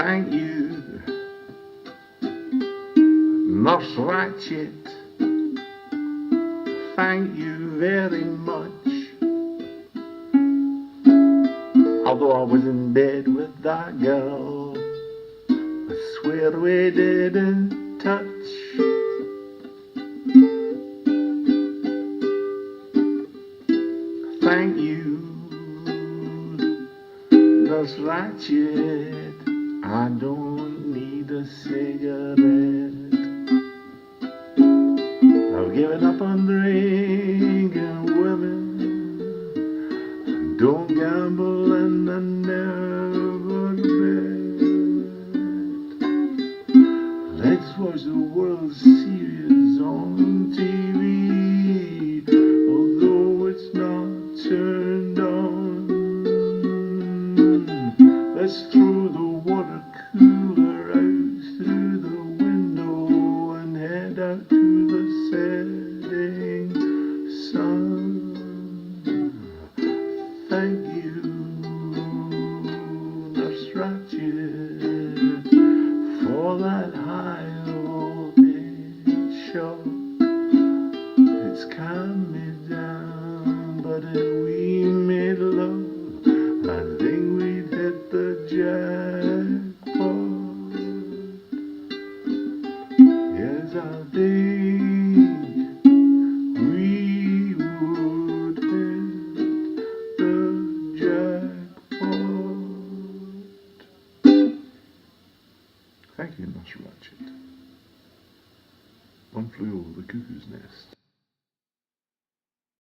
Thank you, Nurse Ratched. Thank you very much. Although I was in bed with that girl, I swear we didn't touch. Thank you, Nurse Ratched. I don't need a cigarette. I've given up on drinking women. Don't gamble and I never bet. Let's watch the World Series on TV, although it's not turned on. Let's throw the water cooler out through the window and head out to the setting sun. Thank you, Nurse Ratched, for that high voltage shock. It's calmed me down, but if we made love, I think we'd hit the jackpot. Yes, I think we would hit the jackpot. Thank you, Nurse Ratched. One flew over the cuckoo's nest.